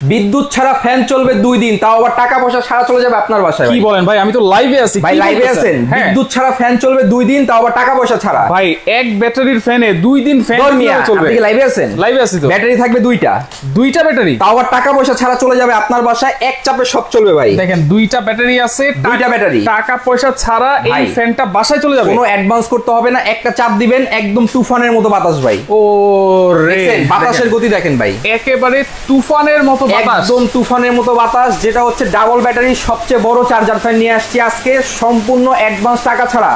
বিদ্যুৎ ছাড়া ফ্যান চলবে 2 দিন, তাও আবার টাকা পয়সা ছাড়া চলে যাবে আপনার বাসায়। কি বলেন ভাই? আমি তো লাইভে আছি। ভাই লাইভে আছেন? বিদ্যুৎ ছাড়া ফ্যান চলবে 2 দিন, তাও আবার টাকা পয়সা ছাড়া। ভাই এক ব্যাটারির ফ্যানে 2 দিন ফ্যান চলবে। আপনি কি লাইভে আছেন? লাইভে আছি তো। ব্যাটারি থাকবে দুইটা ব্যাটারি, তাও আবার টাকা পয়সা ছাড়া চলে যাবে আপনার বাসায়। এক চাপে সব চলবে ভাই। দেখেন 2টা ব্যাটারি আছে, 2টা ব্যাটারি, টাকা পয়সা ছাড়া এই ফ্যানটা বাসায় চলে যাবে। কোনো অ্যাডভান্স করতে হবে না, একটা চাপ দিবেন, একদম তুফানের মতো বাতাস ভাই। ও রে, বাতাসের গতি দেখেন ভাই, একেবারে তুফানের মতো বাতাস, একদম তুফানের মতো বাতাস। যেটা হচ্ছে ডাবল ব্যাটারি সবচেয়ে বড় চার্জার ফ্যান নিয়ে আসছি আজকে, সম্পূর্ণ অ্যাডভান্স, টাকা ছাড়া,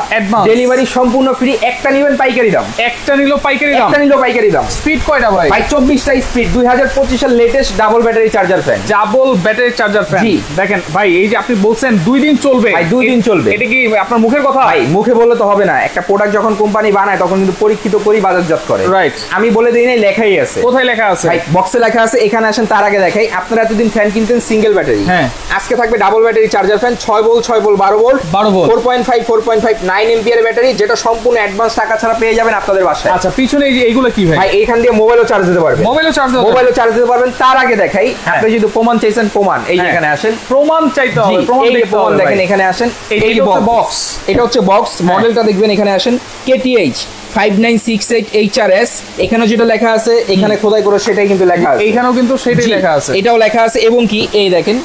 ডেলিভারি সম্পূর্ণ ফ্রি। একটা নিবেন পাইকারি দাম, একটা নিলো পাইকারি দাম, একটা নিলো পাইকারি দাম। স্পিড কয়টা ভাই? ভাই 24টা স্পিড, 2025 এর latest double battery charger fan. Double battery charger fan. দেখেন ভাই, এই যে আপনি বলছেন 2 দিন চলবে, ভাই 2 দিন চলবে। এটা কি আপনার মুখের কথা? ভাই মুখে বললে তো হবে না, একটা প্রোডাক্ট যখন কোম্পানি বানায় তখন কিন্তু পরীক্ষিত করি বাজারজাত করে। রাইট, আমি বলে দিই নাই, লেখাই আছে। কোথায় লেখা আছে? ভাই বক্সে লেখা আছে, এখানে আসেন। তার আগে দেখাই, আপনারা এতদিন ফ্যান কিনতেন সিঙ্গেল ব্যাটারি, হ্যাঁ, আজকে থাকবে double battery charger fan. 6 volt 6 volt 12 volt 4.5 9 ampere battery, যেটা সম্পূর্ণ অ্যাডভান্স, টাকা ছাড়া পেয়ে যাবেন আপনাদের বাসায়। আচ্ছা, পিছনে এই যে এইগুলো কি ভাই? ভাই এইখান দিয়ে মোবাইলও চার্জ দিতে পারবেন, মোবাইলও চার্জ দিতে পারবেন। তার আগে দেখাই, আপনি যদি প্রমাণ চাইছেন, প্রমাণ এই যে এখানে আসেন, প্রমাণ চাইতে হবে, প্রমাণ দেখেন এখানে আসেন। এই বক্স, এটা হচ্ছে বক্স, মডেলটা দেখবেন এখানে আসেন, KTH 5968 HRS। এখানে যেটা লেখা আছে, এখানে খোদাই করে সেটাই কিন্তু লেখা আছে, এইখানেও কিন্তু সেটাই লেখা আছে, এটাও লেখা আছে। এবং কি এই দেখেন,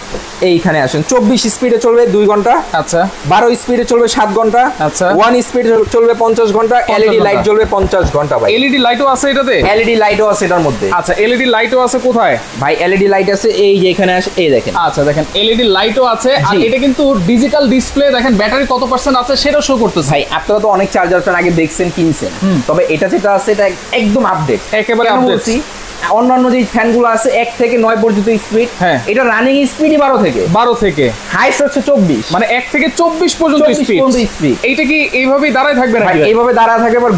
এইখানে আসেন, 24 স্পিডে চলবে 2 ঘন্টা, আচ্ছা, 12 স্পিডে চলবে 7 ঘন্টা, আচ্ছা, 1 স্পিডে চলবে 50 ঘন্টা, এলইডি লাইট জ্বলবে 50 ঘন্টা। ভাই এলইডি লাইটও আছে এটাতে? এলইডি লাইটও আছে এটার মধ্যে। আচ্ছা, এলইডি লাইটও আছে কোথায় ভাই? এলইডি লাইট আছে এই যে এখানে আসে, এই দেখেন। আচ্ছা দেখেন, এলইডি লাইটও আছে। আর এটা কিন্তু ডিজিটাল ডিসপ্লে, দেখেন ব্যাটারি কত পার্সেন্ট আছে সেটাও শো করতেছে। ভাই আপনারা তো অনেক চার্জার ফ্যান আগে দেখছেন, কিনছেন, তবে এটা যেটা আছে এটা একদম আপডেট, একেবারে আপডেট। অন্যান্য যে ফ্যানগুলো আছে 1 থেকে 9 পর্যন্ত স্পিড, এটা রানিং স্পিডই 12 থেকে হাইস্ট হচ্ছে 24, মানে 1 থেকে 24 পর্যন্ত স্পিড। এইটা কি এইভাবেই দাঁড়ায় থাকবে নাকি? এইভাবে দাঁড়ায় থাকে, আবার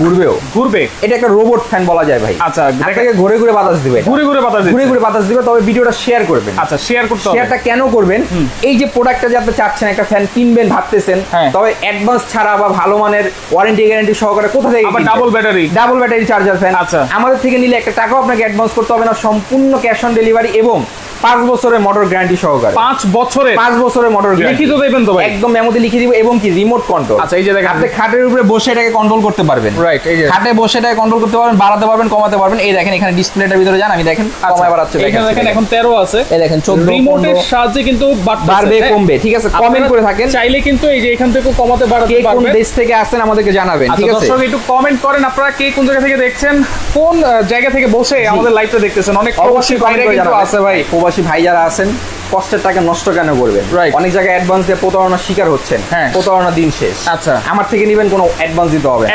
ঘুরবে। এটা একটা রোবট ফ্যান বলা যায় ভাই। আচ্ছা, এটাকে ঘুরে ঘুরে বাতাস দিবে, ঘুরে বাতাস দিবে। তবে ভিডিওটা শেয়ার করবেন। আচ্ছা, শেয়ার করতে হবে। শেয়ারটা কেন করবেন? এই যে প্রোডাক্টটা যে আপনি চাচ্ছেন, একটা ফ্যান কিনবেন ভাবতেছেন, তবে অ্যাডভান্স ছাড়া বা ভালো মানের ওয়ারেন্টি গ্যারান্টি সহকারে কোথা থেকে? আবার ডাবল ব্যাটারি চার্জার ফ্যান। আচ্ছা, আমাদের থেকে নিলে একটা টাকাও আপনাকে অ্যাডভান্স করতে হবে না, সম্পূর্ণ ক্যাশ অন ডেলিভারি এবং 5 বছরের মোটর গ্যারান্টি সহকারে। 5 বছরের মোটর গ্যারান্টি লিখিত দেবেন তো ভাই? একদম মেমোতে লিখে দিব। এবং কি রিমোট কন্ট্রোল। আচ্ছা, এই যে দেখেন, আপনি খাটের উপরে বসে এটাকে কন্ট্রোল করতে পারবেন। রাইট, এই যে খাটে বসে এটাকে কন্ট্রোল করতে পারবেন, বাড়াতে পারবেন, কমাতে পারবেন। এই দেখেন এখানে ডিসপ্লেটার ভিতরে যান, আমি দেখেন কমায় বাড়াচ্ছে, দেখেন এখন 13 আছে। এই দেখেন 14, রিমোটের সাহায্যে কিন্তু বাড়বে কমবে। ঠিক আছে, কমেন্ট করে থাকেন, চাইলে কিন্তু এই যে এখান থেকে কমাতে বাড়াতে পারবেন। কোন দেশ থেকে আসেন আমাদেরকে জানাবেন। ঠিক আছে দর্শক, একটু কমেন্ট করেন আপনারা কে কোন জায়গা থেকে দেখছেন, কোন জায়গা থেকে বসে আমাদের লাইভটা দেখতেছেন। অনেক প্রবাসী ভাইরা কিন্তু আছে ভাই, প্রবাসী ভাই যারা আছেন, কষ্টের টাকা নষ্ট কেন করবেন? অনেক জায়গায় অ্যাডভান্স দিয়ে প্রতারণার শিকার হচ্ছেন, প্রতারণা দিন শেষ। আচ্ছা, আমার থেকে নেবেন, কোনো অ্যাডভান্স দিতে হবে,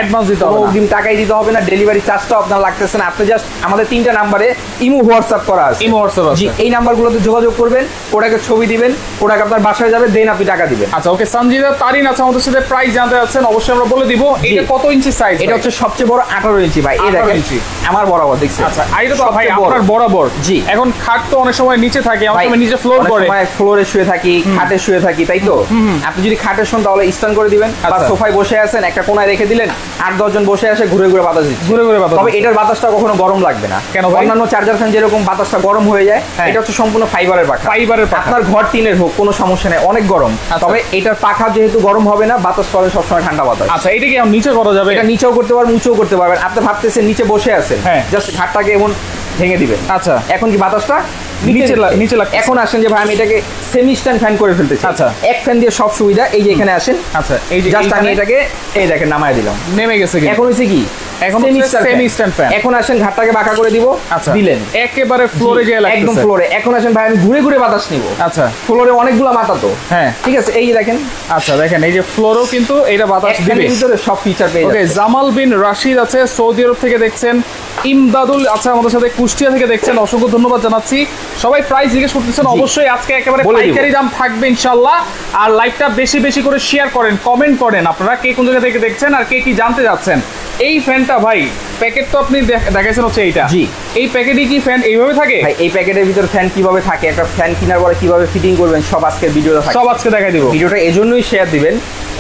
অগ্রিম টাকাই দিতে হবে না, ডেলিভারি চার্জটাও আপনার লাগতেছে না। আপনি জাস্ট আমাদের 3টা নাম্বারে ইমো হোয়াটসঅ্যাপ করা আছে, জি, এই নাম্বারগুলোতে যোগাযোগ করবেন, প্রোডাক্টের ছবি দিবেন, প্রোডাক্ট আপনার বাসায় যাবে, দেন আপনি টাকা দিবেন। আচ্ছা, ওকে। সঞ্জিদা তারিন আছে আমাদের সাথে, প্রাইস জানতে যাচ্ছেন, অবশ্যই আমরা বলে দিব। এটা কত ইঞ্চি সাইজ? এটা হচ্ছে সবচেয়ে বড় 18 ইঞ্চি ভাই। এই দেখেন আমার বরাবর, দেখছেন? আচ্ছা, এটা তো ভাই আপনার বরাবর। জি, এখন খাট তো অনেক সময় নিচে থাকে, অনেক সময় নিচে ফ্লোর করে, ফ্লোরে শুয়ে থাকি, খাটে শুয়ে থাকি, তাই তো? আপনি যদি খাটে শোন তাহলে স্ট্যান্ড করে দিবেন, বা সোফায় বসে আছেন, একটা কোনায় রেখে দিলেন, 8-10 জন বসে আসে, ঘুরে ঘুরে বাতাস দিচ্ছে, তবে এটার বাতাসটা কখনো গরম লাগবে না। কেন? অন্যান্য চার্জার ফ্যান যেরকম বাতাসটা গরম হয়ে যায়, এটা হচ্ছে সম্পূর্ণ ফাইবারের পাখা। আপনার ঘর টিনের হোক, কোনো সমস্যা নেই, অনেক গরম, তবে এটার পাখা যেহেতু গরম হবে না, বাতাস পাবে সবসময় ঠান্ডা বাতাস। আচ্ছা, এটা কি নিচে করা যাবে? এটা নিচেও করতে পারবেন, উঁচুও করতে পারবেন। আপনি ভাবতেছেন নিচে বসে আছেন, জাস্ট ঘাটটাকে এমন ভেঙে দিবেন। আচ্ছা, এখন কি বাতাসটা নিচে লাগে? এখন আসেন যে ভাই আমি এটাকে সেমি স্ট্যান্ড ফ্যান করে ফেলতে চাই। আচ্ছা, এক ফ্যান দিয়ে সব সুবিধা। এই যে এখানে আসেন, আচ্ছা, এই যে জাস্ট আমি এটাকে এই দেখেন নামায় দিলাম, নেমে গেছে। এখন হইছে কি? এখন সেমি স্ট্যান্ড ফ্যান। এখন আসেন ঘাটটাকে বাঁকা করে দিব, দিলেন, একেবারে ফ্লোরে যে লাগতেছে, একদম ফ্লোরে। এখন আসেন ভাই আমি ঘুরে ঘুরে বাতাস নিব। আচ্ছা, ফ্লোরে অনেকগুলা মাথা তো, ঠিক আছে, এই যে দেখেন। আচ্ছা, দেখেন এই যে ফ্লোরও কিন্তু এটা বাতাস দিবে, ভিতরে সব ফিচার পেয়ে যাবেন। ওকে, জামাল বিন রাশিদ আছে সৌদি আরব থেকে দেখছেন, ইমদাদুল আছে আমাদের সাথে কুষ্টিয়া থেকে দেখছেন, অসংখ্য ধন্যবাদ জানাচ্ছি। সবাই প্রাইস জিজ্ঞেস করতেছেন, অবশ্যই আজকে একেবারে পাইকারি দাম থাকবে ইনশাআল্লাহ। আর লাইভটা বেশি বেশি করে শেয়ার করেন, কমেন্ট করেন আপনারা কে কোন জায়গা থেকে দেখছেন আর কে কি জানতে যাচ্ছেন। এই ফ্যানটা ভাই প্যাকেট তো আপনি দেখাইছেন হচ্ছে এইটা, জি। এই প্যাকেটে কি ফ্যান এইভাবে থাকে? ভাই এই প্যাকেটের ভিতর ফ্যান কিভাবে থাকে, একটা ফ্যান কেনার পরে কিভাবে ফিটিং করবেন সব আজকের ভিডিওতে থাকে, সব আজকে দেখাই দিব। ভিডিওটা এজন্যই শেয়ার দিবেন,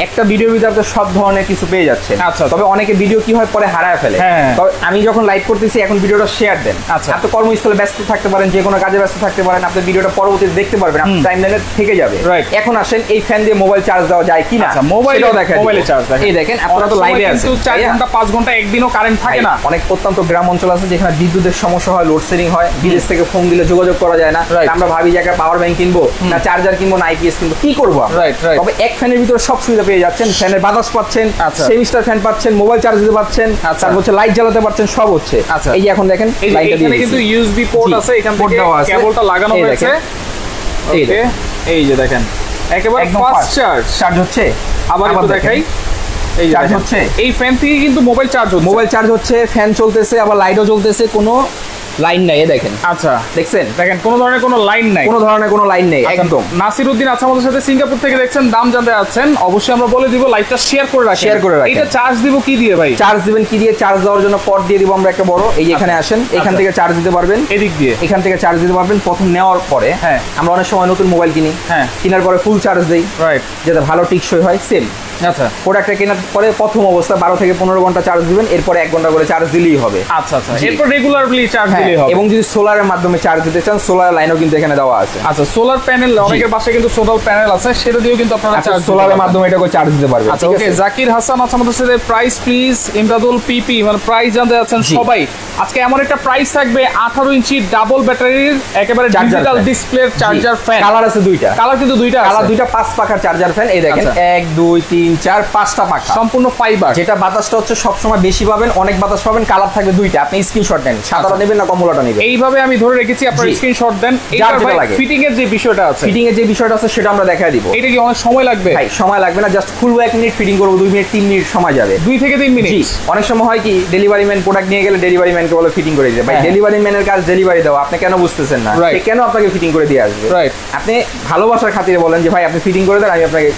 একটা ভিডিওর ভিতরে আপনি সব ধরনের কিছু পেয়ে যাচ্ছেন। আচ্ছা, তবে অনেকে ভিডিও কি হয় পরে হারায় ফেলে। তবে আমি যখন লাইভ করতেছি এখন ভিডিওটা শেয়ার দেন। আচ্ছা, আপনি কর্মস্থলে ব্যস্ত থাকতে পারেন, যে কোনো কাজে ব্যস্ত থাকতে পারেন, আপনি ভিডিওটা পরবর্তীতে দেখতে পারবেন, আপনার টাইমলাইনে থেকে যাবে। এখন আসেন এই ফ্যান দিয়ে মোবাইল চার্জ দেওয়া যায় কিনা, মোবাইলেও দেখেন, মোবাইলে চার্জ দেখেন। এই দেখেন আপনারা তো লাইভে আছেন, 4 ঘন্টা 5 ঘন্টা একদিনও কারেন্ট থাকে না। অনেক প্রত্যন্ত গ্রাম অঞ্চল আছে যেখানে বিদ্যুতের সমস্যা হয়, লোডশেডিং হয়, বিদেশ থেকে ফোন দিলে যোগাযোগ করা যায় না, আমরা ভাবি যে একটা পাওয়ার ব্যাংক কিনবো না চার্জার কিনবো না আইপিএস কিনবো, কি করবো? তবে এক ফ্যানের ভিতরে সব সুবিধা পেয়ে যাচ্ছেন, ফ্যানের বাতাস পাচ্ছেন, সেমিস্টার ফ্যান পাচ্ছেন, মোবাইল চার্জ দিতে পাচ্ছেন, তারপর হচ্ছে লাইট জ্বালাতে পারছেন, সব হচ্ছে। এই যে এখন দেখেন লাইটটা দিয়ে কিন্তু ইউএসবি পোর্ট আছে, এখান থেকে কেবলটা লাগানো হয়েছে। ওকে, এই যে দেখেন একেবারে ফাস্ট চার্জ হচ্ছে। আবার একটু দেখাই, এই চার্জ হচ্ছে, এই ফ্যান থেকে কিন্তু মোবাইল চার্জ হচ্ছে, ফ্যান চলতেছে, আবার লাইটও চলতেছে, কোনো লাইন নাই। দেখেন, আচ্ছা দেখছেন, দেখেন কোনো ধরনের কোনো লাইন নাই, কোনো ধরনের কোনো লাইন নেই একদম। নাসিরউদ্দিন আছে আমাদের সাথে, সিঙ্গাপুর থেকে দেখছেন, দাম জানতে যাচ্ছেন, অবশ্যই আমরা বলে দিব, লাইভটা শেয়ার করে রাখেন। এটা চার্জ দিব কি দিয়ে ভাই? চার্জ দিবেন কি দিয়ে? চার্জ দেওয়ার জন্য পট দিয়ে দিব আমরা একটা বড়, এই এখানে আসেন, এখান থেকে চার্জ দিতে পারবেন, এদিক দিয়ে এখান থেকে চার্জ দিতে পারবেন। প্রথম নেওয়ার পরে আমরা অনেক সময় নতুন মোবাইল কিনি, কেনার পরে ফুল চার্জ দেই, যাতে ভালো টিকসই হয়। সেম আচ্ছা, প্রোডাক্টটা কেনার পরে প্রথম অবস্থা 12 থেকে 15 ঘন্টা চার্জ দিবেন, এরপরে 1 ঘন্টা করে চার্জ দিলেই হবে। আচ্ছা আচ্ছা, এরপর রেগুলারলি চার্জ দিলেই হবে। এবং যদি সোলারের মাধ্যমে চার্জ দিতে চান, সোলার লাইনও কিন্তু এখানে দেওয়া আছে। আচ্ছা, সোলার প্যানেল, অনেকের পাশে কিন্তু সোলার প্যানেল আছে, সেটা দিয়েও কিন্তু আপনারা চার্জ সোলারের মাধ্যমে এটাকে চার্জ দিতে পারবেন। আচ্ছা, ওকে। জাকির হাসান আছে আমাদের সাথে, প্রাইস প্লিজ। ইমদাদুল পিপি, মানে প্রাইস জানতে যাচ্ছেন সবাই। আজকে এমন একটা প্রাইস থাকবে, 18 ইঞ্চি ডাবল ব্যাটারির একেবারে ডিজিটাল ডিসপ্লের চার্জার ফ্যান। কালার আছে দুইটা, কালার কিন্তু দুইটা আছে, কালার দুইটা 5 পাখার চার্জার ফ্যান। এই দেখেন 1 2 3 4 5টা পাখা, সম্পূর্ণ ফাইবার, যেটা বাতাসটা হচ্ছে সব সময় বেশি পাবেন, অনেক বাতাস পাবেন। কালার থাকবে দুইটা, আপনি স্ক্রিনশট নেন, সাদাটা নেবেন না কমলাটা নেবেন। এইভাবে আমি ধরে রেখেছি, আপনারা স্ক্রিনশট দেন। এইটার ভাই ফিটিং এর যে বিষয়টা আছে, ফিটিং এর যে বিষয়টা আছে সেটা আমরা দেখায় দিব। এটা কি অনেক সময় লাগবে? ভাই সময় লাগবে না, জাস্ট ফুল 1 মিনিট ফিটিং করব, 2 মিনিট 3 মিনিট সময় যাবে, 2 থেকে 3 মিনিট। অনেক সময় হয় কি, ডেলিভারি ম্যান প্রোডাক্ট নিয়ে গেলে ডেলিভারি ম্যানকে বলে ফিটিং করে দিতে। ভাই ডেলিভারি ম্যানের কাজ ডেলিভারি দাও, আপনি কেন বুঝতেছেন না? সে কেন আপনাকে ফিটিং করে দিয়ে আসবে? আপনি ভালোবাসার খাতিরে বলেন যে ভাই আপনি ফিটিং করে দেন, আমি আপনাকে।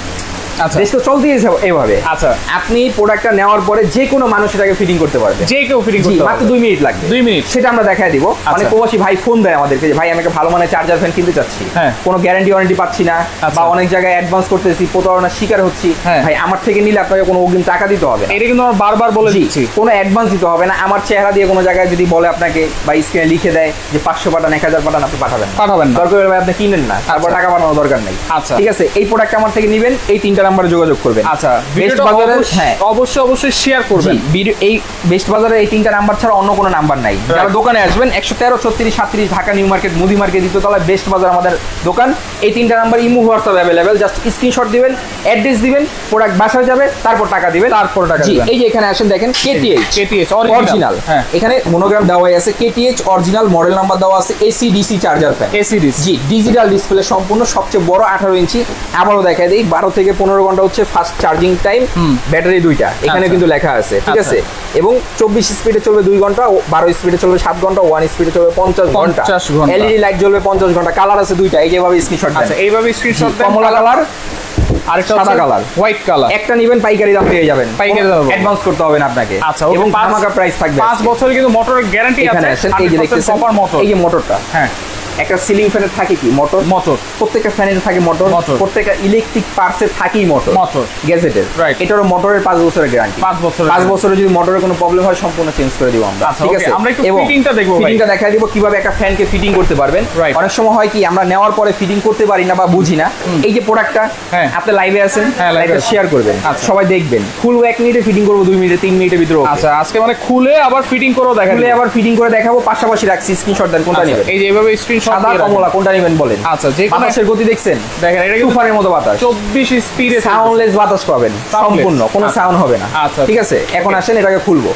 আচ্ছা, দেশ তো চলতেই এইভাবে। আচ্ছা, আপনি প্রোডাক্টটা নেওয়ার পরে যে কোনো মানুষ এটাকে ফিটিং করতে পারবে, যে কেউ ফিটিং করতে পারবে, মাত্র 2 মিনিট লাগবে। 2 মিনিট, সেটা আমরা দেখায় দিব। অনেক প্রবাসী ভাই ফোন দেয় আমাদেরকে যে ভাই আমি একটা ভালো মানের চার্জার ফ্যান কিনতে চাচ্ছি, কোনো গ্যারান্টি ওয়ারেন্টি পাচ্ছি না, বা অনেক জায়গায় অ্যাডভান্স করতেছি, প্রতারণার শিকার হচ্ছি। ভাই আমার থেকে নিলে আপনাকে কোনো অগ্রিম টাকা দিতে হবে না। এটা কিন্তু আমরা বারবার বলে দিচ্ছি, কোনো অ্যাডভান্স দিতে হবে না। আমার চেহারা দিয়ে কোনো জায়গায় যদি বলে আপনাকে বা স্ক্রিনে লিখে দেয় যে 500 পাঠান 1000 পাঠান, আপনি পাঠাবেন না। দরকার হলে আপনি কিনেন না, তারপর টাকা পাঠানোর দরকার নেই। আচ্ছা, ঠিক আছে। এই প্রোডাক্ট আমার থেকে নেবেন, এই 3টা নাম্বারে যোগাযোগ করবেন। আচ্ছা, বেস্ট বাজারের অবশ্যই শেয়ার করবেন। এই বেস্ট বাজারের এই 3টা নাম্বার ছাড়া অন্য কোনো নাম্বার নাই। যারা দোকানে আসবেন 113 36 37 ঢাকা নিউ মার্কেট মুদি মার্কেট দ্বিতীয়তলায় বেস্ট বাজার আমাদের দোকান। এই 3টা number imo WhatsApp available, just screenshot দিবেন, অ্যাড্রেস দিবেন, প্রোডাক্ট বাসায় যাবে, তারপর টাকা দিবেন, তারপর টাকা দিবেন। এই যে এখানে আসেন দেখেন কেটিএইচ অরিজিনাল, এখানে মনোগ্রাম দেওয়া আছে, কেটিএইচ অরিজিনাল, মডেল নাম্বার দেওয়া আছে, AC DC charger fan, AC DC, জি, ডিজিটাল ডিসপ্লে সম্পূর্ণ, সবচেয়ে বড় 18 ইঞ্চি। আবারও দেখাই দেই, 12 থেকে 15 ঘন্টা হচ্ছে ফাস্ট চার্জিং টাইম, ব্যাটারি দুইটা এখানে কিন্তু লেখা আছে, ঠিক আছে। এবং 24 স্পিডে চলবে 2 ঘন্টা, 12 স্পিডে চলবে 7 ঘন্টা, 1 স্পিডে চলবে 50 ঘন্টা, এলইডি লাইট জ্বলবে 50 ঘন্টা। কালার আছে দুইটা, এই যেভাবে স্ক্রিনশট দেন। আচ্ছা, এইভাবে স্ক্রিনশট দেন, কমলা কালার আরেকটা সাদা কালার, হোয়াইট কালার। একটা নেবেন পাইকারি দাম পেয়ে যাবেন, পাইকারি দাম অ্যাডভান্স করতে হবে না আপনাকে। আচ্ছা, এবং ধামাকা প্রাইস থাকবে, 5 বছরের কিন্তু মোটরের গ্যারান্টি আছে। এই যে দেখতেছেন কপার মোটর, এই যে মোটরটা, একটা সিলিং ফ্যানের থাকে কি মোটর, প্রত্যেকটা ফ্যানের থাকে মোটর, প্রত্যেকটা ইলেকট্রিক পার্টসে থাকেই মোটর, গ্যাজেটের। এটারও মোটরের 5 বছরের গ্যারান্টি, 5 বছরে যদি মোটরের কোনো প্রবলেম হয় সম্পূর্ণ চেঞ্জ করে দিব আমরা, ঠিক আছে। আমরা একটু ফিটিংটা দেখব, ফিটিংটা দেখাই দিব কিভাবে একটা ফ্যানকে ফিটিং করতে পারবেন। অনেক সময় হয় কি আমরা নেওয়ার পরে ফিটিং করতে পারি না বা বুঝি না। এই যে প্রোডাক্টটা, আপনি লাইভে আছেন, লাইভে শেয়ার করবেন, সবাই দেখবেন। ফুল 1 মিনিটে ফিটিং করব, 2 মিনিটে 3 মিনিটের ভিতরে। আচ্ছা, আজকে মানে খুলে আবার ফিটিং করে দেখাবো, খুলে আবার ফিটিং করে দেখাবো, পাশাপাশি রাখছি। স্ক্রিনশট দেন কোনটা নেবেন, এই যে এইভাবে স্ক্রিনশট সাদা কমলা কোনটা নেবেন বলেন। আচ্ছা, যে বাতাসের গতি দেখছেন, দেখেন এটা কিন্তু তুফানের মতো বাতাস, 24 স্পিডে সাউন্ডলেস বাতাস পাবেন, সম্পূর্ণ কোনো সাউন্ড হবে না। আচ্ছা, ঠিক আছে। এখন আসেন এটাকে খুলবো।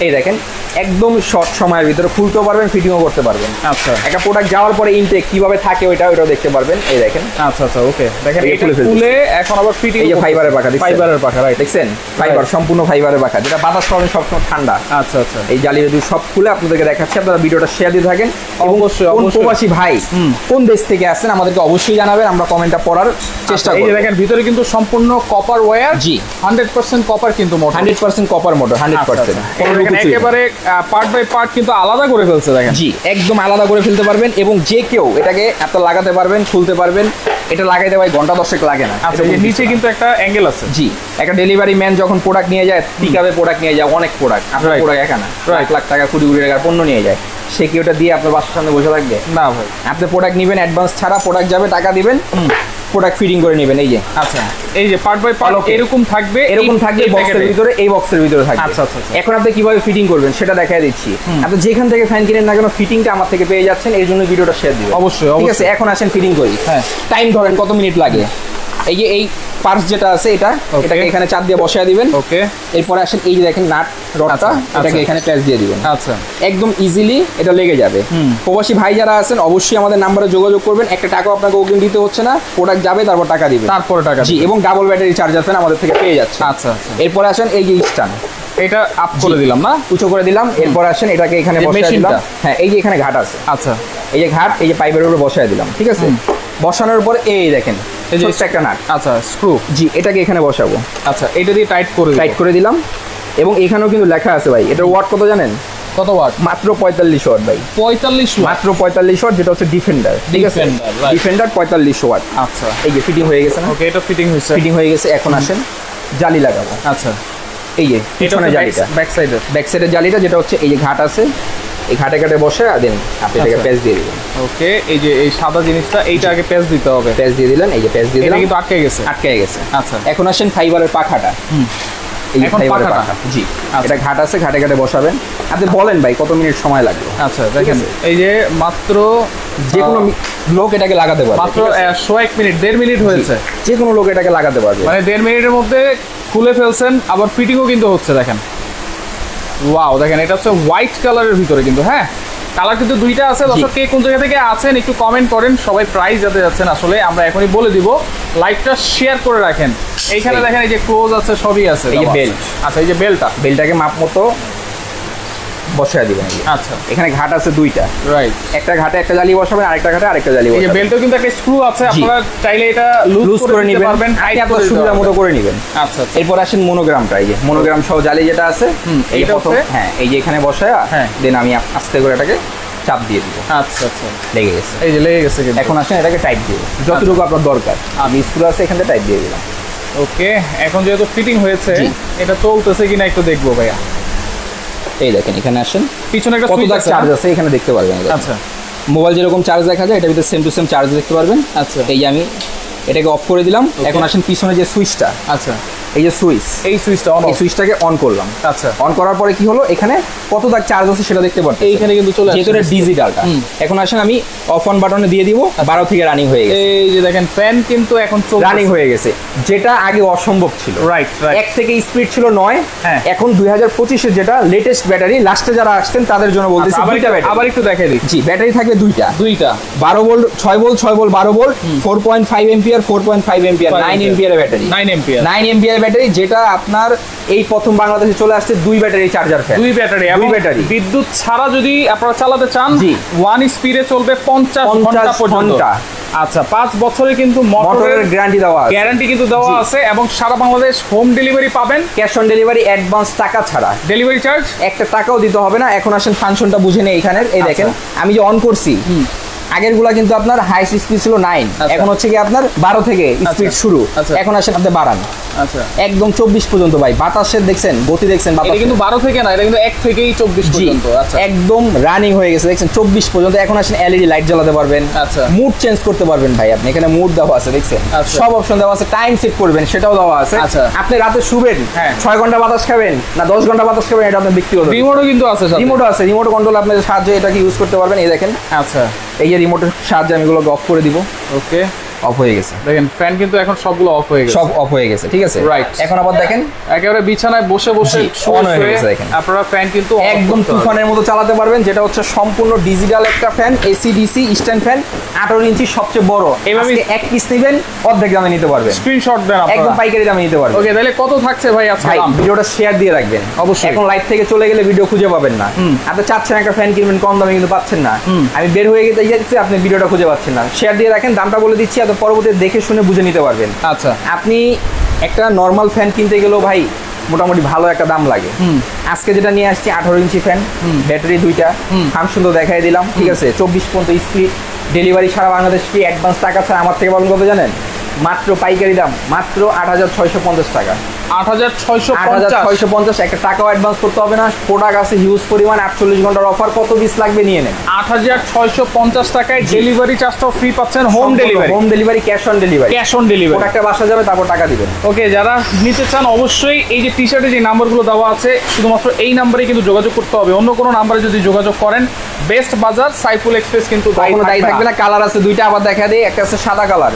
এই দেখেন একদম শর্ট সময়ের ভিতরে খুলতেও পারবেন, ফিটিংও করতে পারবেন। আচ্ছা, একটা প্রোডাক্ট যাওয়ার পরে ইনটেক কিভাবে থাকে ওইটাও দেখতে পারবেন। এই দেখেন, আচ্ছা আচ্ছা, ওকে, দেখেন এটা খুলে এখন আবার ফিটিং। এই যে ফাইবারের পাখা, ফাইবারের পাখা, রাইট, দেখছেন ফাইবার, সম্পূর্ণ ফাইবারের পাখা, যেটা বাতাস পাবেন সবসময় ঠান্ডা। আচ্ছা আচ্ছা, এই জালি যদি সব খুলে আপনাদেরকে দেখাচ্ছি, আপনারা ভিডিওটা শেয়ার দিয়ে থাকেন। অবশ্যই প্রবাসী প্রবাসী ভাই কোন দেশ থেকে আসছেন আমাদেরকে অবশ্যই জানাবেন, আমরা কমেন্টটা পড়ার চেষ্টা করব। এই দেখেন ভিতরে কিন্তু সম্পূর্ণ কপার ওয়্যার, জি 100% কপার কিন্তু মোটর, 100% কপার মোটর, 100%। একেবারে পার্ট বাই পার্ট কিন্তু আলাদা করে ফেলছে দেখেন। জি একদম আলাদা করে ফেলতে পারবেন এবং যে কেউ এটাকে আপনারা লাগাতে পারবেন, খুলতে পারবেন। এটা লাগাইতে ভাই ঘন্টা 10 লাগে না। আচ্ছা নিচে কিন্তু একটা অ্যাঙ্গেল আছে। জি একটা ডেলিভারি ম্যান যখন প্রোডাক্ট নিয়ে যায়, পিকআপে প্রোডাক্ট নিয়ে যায়, অনেক প্রোডাক্ট, আপনার প্রোডাক্ট একা না, 1 লাখ টাকা কোটি কোটি টাকার পণ্য নিয়ে যায়, সে কি ওটা দিয়ে আপনার বাসার সামনে বসে থাকবে? না ভাই, আপনি প্রোডাক্ট নেবেন, অ্যাডভান্স ছাড়া প্রোডাক্ট যাবে, টাকা দিবেন, প্রোডাক্ট ফিটিং করে নেবেন। এই যে আচ্ছা এই যে পার্ট বাই পার্ট এরকম থাকবে, বক্সের ভিতরে, এই বক্সের ভিতরে থাকবে। আচ্ছা আচ্ছা। এখন আপনি কিভাবে ফিটিং করবেন সেটা দেখাই দিচ্ছি। আপনি যেখান থেকে ফ্যান কিনেন না কেন ফিটিংটা আমার থেকে পেয়ে যাচ্ছেন, এর জন্য ভিডিওটা শেয়ার দিবেন। অবশ্যই ঠিক আছে, এখন আসেন ফিটিং করি। হ্যাঁ টাইম ধরেন কত মিনিট লাগে। এই যে এই পার্স যেটা আছে এটাকে এখানে চাপ দিয়ে বসায় দিবেন। ওকে, এরপরে আসেন এই যে দেখেন নাট রডটা, এটাকে এখানে প্যাচ দিয়ে দিবেন। আচ্ছা একদম ইজিলি এটা লেগে যাবে। প্রবাসী ভাই যারা আছেন অবশ্যই আমাদের নাম্বারে যোগাযোগ করবেন। একটা টাকা আপনাকে অগ্রিম দিতে হচ্ছে না, প্রোডাক্ট যাবে তারপর টাকা দিবেন, তারপরে টাকা। জি এবং ডাবল ব্যাটারি চার্জার ফ্যান আমাদের থেকে পেয়ে যাচ্ছে। আচ্ছা এরপরে আসেন এই যে স্ট্যান্ড, এটা আপ করে দিলাম না, উঁচু করে দিলাম। এরপর আসেন এটাকে এখানে বসায় দিলাম। হ্যাঁ এই যে এখানে ঘাট আছে। আচ্ছা এই যে ঘাট, এই যে পাইপের উপরে বসায় দিলাম। ঠিক আছে, বসানোর পর এই দেখেন এই যে একটা নাট। আচ্ছা স্ক্রু, জি এটাকে এখানে বসাবো। আচ্ছা এটা দিয়ে টাইট করে দিলাম। এবং এখানেও কিন্তু লেখা আছে ভাই, এটার ওয়াট কত জানেন? কত ওয়াট? মাত্র 45 ওয়াট ভাই। 45 ওয়াট, মাত্র 45 ওয়াট, যেটা হচ্ছে ডিফেন্ডার। ঠিক আছে, ডিফেন্ডার 45 ওয়াট। আচ্ছা এই যে ফিটিং হয়ে গেছে না? ওকে, এটা ফিটিং হয়ে গেছে। এখন আসেন জালি লাগাবো। আচ্ছা এই যে পিছনে জালিটা, ব্যাক সাইডের জালিটা, যেটা হচ্ছে এই যে ঘাট আছে, এই ঘাটে ঘাটে বসে দেন আপনি এটাকে প্যাচ দিয়ে দিবেন। ওকে, এই যে এই সাদা জিনিসটা এইটা আগে প্যাচ দিতে হবে। প্যাচ দিয়ে দিলেন, এই যে প্যাচ দিয়ে দিলাম, এটা কিন্তু আটকে গেছে। আচ্ছা এখন আসেন ফাইবারের পাখাটা। এখন পাখাটা, জি এটা ঘাট আছে, ঘাটে ঘাটে বসাবেন। আপনি বলেন ভাই কত মিনিট সময় লাগবে? আচ্ছা দেখেন এই যে মাত্র যে কোনো লোক এটাকে লাগাতে পারবে, মাত্র 1 মিনিট 1.5 মিনিট হয়েছে। যে কোনো লোক এটাকে লাগাতে পারবে, মানে 1.5 মিনিটের মধ্যে খুলে ফেলছেন, আবার ফিটিংও কিন্তু হচ্ছে। দেখেন ওয়াও, দেখেন এটা হচ্ছে হোয়াইট কালারের ভিতরে কিন্তু। হ্যাঁ কালার কিন্তু দুইটা আছে। দর্শক কে কোন জায়গা থেকে আছেন একটু কমেন্ট করেন। সবাই প্রাইস যাতে যাচ্ছেন আসলে আমরা এখনই বলে দিব, লাইভটা শেয়ার করে রাখেন। এইখানে দেখেন এই যে ক্লোজ আছে, সবই আছে। এই যে বেল্ট, আচ্ছা এই যে বেল্টটাকে মাপ মতো বসায় দিবেন। আচ্ছা এখানে ঘাট আছে দুইটা, রাইট। একটা ঘাটে একটা জালি বসাবেন, আরেকটা ঘাটে আরেকটা জালি বসাবেন। এই যে বেল্টও কিন্তু একটা স্ক্রু আছে, আপনারা চাইলে এটা লুজ করে নিতে পারবেন, টাইট করে সুবিধা মতো করে নেবেন। আচ্ছা এরপর আসেন মনোগ্রামটা, এই যে মনোগ্রাম সহ জালি যেটা আছে, এই প্রথম হ্যাঁ এই যে এখানে বসায় দেন আমি আস্তে করে এটাকে চাপ দিয়ে দিব। আচ্ছা আচ্ছা লেগে গেছে, এই যে লেগে গেছে। এখন আসেন এটাকে টাইট দিয়ে যতটুকু আপনার দরকার, আমি স্ক্রু আছে এখানে টাইট দিয়ে দিলাম। ওকে, এখন যেহেতু ফিটিং হয়েছে, এটা চলতেছে কিনা একটু দেখবো ভাইয়া। এই দেখেন এখানে আসেন, পিছনে একটা সুইচ আছে, চার্জ আছে এখানে দেখতে পারবেন। আচ্ছা মোবাইল যেরকম চার্জ দেখা যায়, এটার ভিতরে সেম টু সেম চার্জ দেখতে পারবেন। আচ্ছা এই যে আমি এটাকে অফ করে দিলাম। এখন আসেন পিছনে যে সুইচটা, আচ্ছা এই যে এই সুইচটা অন, এই সুইচটাকে অন করলাম। আচ্ছা অন করার পরে কি হলো, এখানে কত দাগ চার্জ আছে সেটা দেখতে পাচ্ছেন। এইখানে কিন্তু চলে আসছে, যেটা ডিজিটালটা। এখন আসেন আমি অফ অন বাটনে দিয়ে দিব, 12 থেকে রানিং হয়ে গেছে। এই যে দেখেন ফ্যান কিন্তু এখন রানিং হয়ে গেছে, যেটা আগে অসম্ভব ছিল। রাইট, 1 থেকে স্পিড ছিল 9, এখন 2025 এর যেটা লেটেস্ট ব্যাটারি, লাস্টে যারা আসছেন তাদের জন্য বলতেছি দুইটা ব্যাটারি। আবার একটু দেখাই দিই। জি ব্যাটারি থাকবে দুইটা 12 volt 6 volt 12 volt 4.5 ampere 4.5 ampere 9 ampere battery. 9 ampere battery, যেটা আপনার এই প্রথম বাংলাদেশে চলে আসছে 2 ব্যাটারি চার্জার ফ্যান। 2 ব্যাটারি এবং বিদ্যুৎ ছাড়া যদি আপনারা চালাতে চান, 1 স্পিডে চলবে 50 ঘন্টা পর্যন্ত। আচ্ছা 5 বছরে কিন্তু মোটরের গ্যারান্টি কিন্তু দেওয়া আছে এবং সারা বাংলাদেশ হোম ডেলিভারি পাবেন। ক্যাশ অন ডেলিভারি, অ্যাডভান্স টাকা ছাড়া, ডেলিভারি চার্জ 1 টাকাও দিতে হবে না। এখন আসেন ফাংশনটা বুঝে নেই। এখানে এই দেখেন আমি যে অন করছি, আগের গুলা কিন্তু আপনার হাই স্পিড ছিল 9, এখন হচ্ছে কি আপনার 12 থেকে স্পিড শুরু। এখন আসেন আপনি বাড়ান, আচ্ছা একদম 24 পর্যন্ত ভাই। বাতাসের দেখছেন গতি, দেখছেন এটা কিন্তু 12 থেকে না, এটা কিন্তু 1 থেকেই 24 পর্যন্ত। আচ্ছা একদম রানিং হয়ে গেছে, দেখছেন 24 পর্যন্ত। এখন আসেন এলইডি লাইট জ্বালাতে পারবেন, আচ্ছা মুড চেঞ্জ করতে পারবেন ভাই আপনি। এখানে মুড দেওয়া আছে, দেখছেন সব অপশন দেওয়া আছে। টাইম সেট করবেন, সেটাও দেওয়া আছে। আচ্ছা আপনি রাতে শুবেন, 6 ঘন্টা বাতাস খাবেন না 10 ঘন্টা বাতাস খাবেন, এটা আপনার ব্যক্তিগত। রিমোটও কিন্তু আছে, রিমোট কন্ট্রোল আপনার সাহায্যে এটাকে ইউজ করতে পারবেন। এই দেখেন, আচ্ছা এই যে রিমোটের সাহায্যে আমি এগুলো অফ করে দিব। ওকে, অফ হয়ে গেছে। দেখেন ফ্যান কিন্তু এখন সবগুলো অফ হয়ে গেছে, সব অফ হয়ে গেছে, ঠিক আছে। রাইট, এখন আবার দেখেন একেবারে বিছানায় বসে বসে অন হয়ে গেছে। দেখেন আপনারা ফ্যান কিন্তু একদম তুফানের মতো চালাতে পারবেন, যেটা হচ্ছে সম্পূর্ণ ডিজিটাল একটা fan, AC DC stand fan, 18 ইঞ্চি সবচেয়ে বড়। এইভাবে এক পিস নেবেন অর্ধেক দামে নিতে পারবেন, স্ক্রিনশট দেন আপনারা, একদম পাইকারি দামে নিতে পারবেন। ওকে, তাহলে কত থাকছে ভাই আজকে দাম? ভিডিওটা শেয়ার দিয়ে রাখবেন অবশ্যই। এখন লাইভ থেকে চলে গেলে ভিডিও খুঁজে পাবেন না। আপনি চাচ্ছেন একটা ফ্যান কিনবেন কম দামে, কিন্তু পাচ্ছেন না। আমি বের হয়ে যাচ্ছি, আপনি ভিডিওটা খুঁজে পাচ্ছেন না। শেয়ার দিয়ে রাখেন, দামটা বলে দিচ্ছি, এত পরবর্তীতে দেখে শুনে বুঝে নিতে পারবেন। আচ্ছা, আপনি একটা নর্মাল ফ্যান কিনতে গেলেও ভাই মোটামুটি ভালো একটা দাম লাগে। আজকে যেটা নিয়ে আসছি 18 ইঞ্চি ফ্যান, ব্যাটারি 2টা, ফাংশন তো দেখাই দিলাম, ঠিক আছে। 24 স্পিড, ডেলিভারি সারা বাংলাদেশ ফ্রি, অ্যাডভান্স টাকা ছাড়া। আমার থেকে বলেন কত জানেন? মাত্র পাইকারি দাম মাত্র 8650 টাকা। 8650, একটা টাকাও অ্যাডভান্স করতে হবে না। প্রোডাক্ট আছে হিউজ পরিমাণ, 48 ঘন্টার অফার, কত পিস লাগবে নিয়ে নেন। 8650 টাকায় ডেলিভারি চার্জটাও ফ্রি পাচ্ছেন, home delivery, cash on delivery. প্রোডাক্টটা বাসা যাবে, তারপর টাকা দিবেন। ওকে, যারা নিতে চান অবশ্যই এই যে টি শার্টে যে নাম্বারগুলো দেওয়া আছে, শুধুমাত্র এই নাম্বারে কিন্তু যোগাযোগ করতে হবে। অন্য কোনো নাম্বারে যদি যোগাযোগ করেন, বেস্ট বাজার সাইফুল এক্সপ্রেস কিন্তু দায়ী থাকবে না। কালার আছে 2টা, আবার দেখা দেয়, একটা আছে সাদা কালার,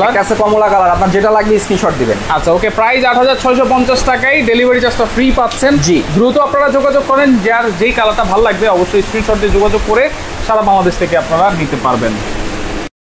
একটা আছে কমলা কালার। আপনার যেটা লাগবে স্ক্রিনশট দিবেন। আচ্ছা, ওকে, প্রাইস 8650 টাকায়, ডেলিভারি চার্জটা ফ্রি পাচ্ছেন। জি, দ্রুত আপনারা যোগাযোগ করেন, যার যেই কালারটা ভালো লাগবে অবশ্যই স্ক্রিনশট দিয়ে যোগাযোগ করে সারা বাংলাদেশ থেকে আপনারা নিতে পারবেন।